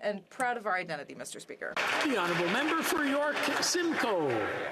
and proud of our identity, Mr. Speaker. The honourable member for York Simcoe.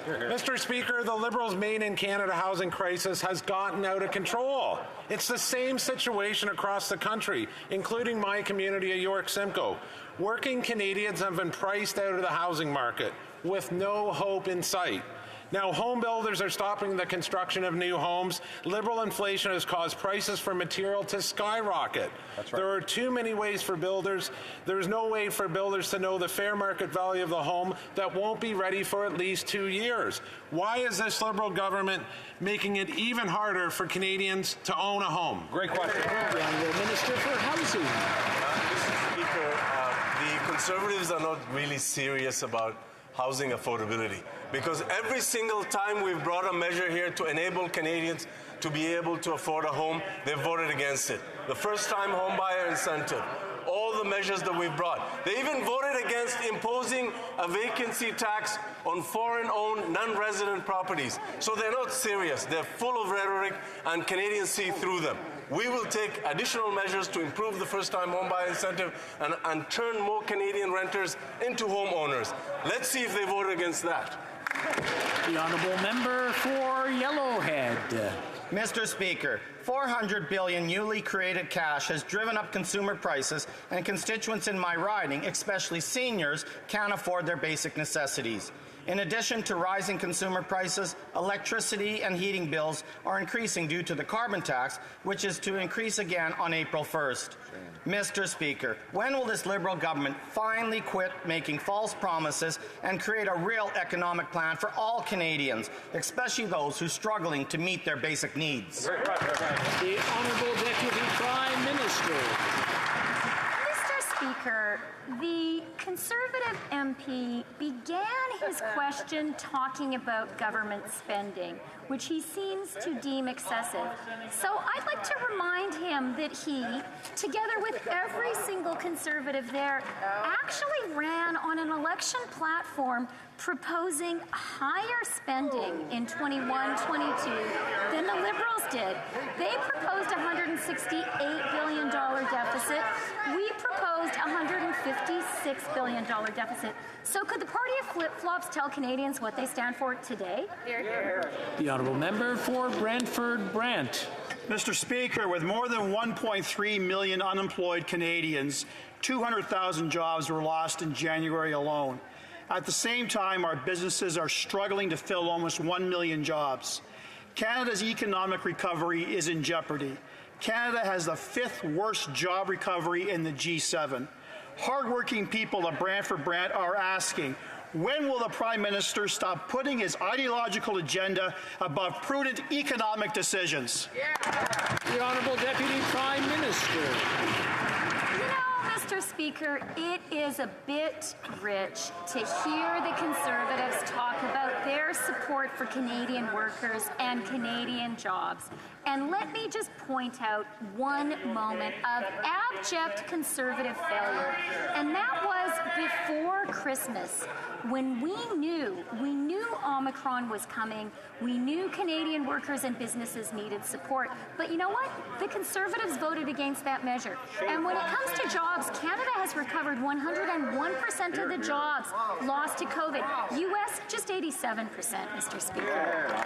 Mr. Speaker, the Liberals' Made in Canada housing crisis has gotten out of control. It's the same situation across the country, including my community of York Simcoe. Working Canadians have been priced out of the housing market with no hope in sight. Now, home builders are stopping the construction of new homes. Liberal inflation has caused prices for material to skyrocket. That's right. There are too many ways for builders. There's no way for builders to know the fair market value of the home that won't be ready for at least 2 years. Why is this Liberal government making it even harder for Canadians to own a home? Great question. The honourable minister for Housing. Mr. Speaker, the Conservatives are not really serious about housing affordability, because every single time we've brought a measure here to enable Canadians to be able to afford a home, they've voted against it. The first-time home buyer incentive, all the measures that we've brought. They even voted against imposing a vacancy tax on foreign-owned, non-resident properties. So they're not serious. They're full of rhetoric, and Canadians see through them. We will take additional measures to improve the first-time homebuyer incentive and turn more Canadian renters into homeowners. Let's see if they vote against that. The honourable member for Yellowhead. Mr. Speaker, $400 billion newly created cash has driven up consumer prices, and constituents in my riding, especially seniors, can't afford their basic necessities. In addition to rising consumer prices, electricity and heating bills are increasing due to the carbon tax, which is to increase again on April 1st. Mr. Speaker, when will this Liberal government finally quit making false promises and create a real economic plan for all Canadians, especially those who are struggling to meet their basic needs? The Honourable Deputy Prime Minister. Mr. Speaker, the Conservative MP began his question talking about government spending, which he seems to deem excessive. So I'd like to remind him that he, together with every single Conservative there, actually ran on an election platform proposing higher spending in 21-22 than the Liberals did. They proposed a $168 billion deficit. We proposed a $156 billion deficit. So could the party of flip-flops tell Canadians what they stand for today? The honourable member for Brantford Brant. Mr. Speaker, with more than 1.3 million unemployed Canadians, 200,000 jobs were lost in January alone. At the same time, our businesses are struggling to fill almost 1 million jobs. Canada's economic recovery is in jeopardy. Canada has the 5th worst job recovery in the G7. Hardworking people of Brantford Brant are asking, when will the Prime Minister stop putting his ideological agenda above prudent economic decisions? The Honourable Deputy Prime Minister. Mr. Speaker, it is a bit rich to hear the Conservatives talk about their support for Canadian workers and Canadian jobs. And let me just point out one moment of abject Conservative failure. And that was before Christmas, when we knew Omicron was coming. We knew Canadian workers and businesses needed support. But you know what? The Conservatives voted against that measure. And when it comes to jobs, Canada has recovered 101% of the jobs lost to COVID. U.S., just 87%, Mr. Speaker.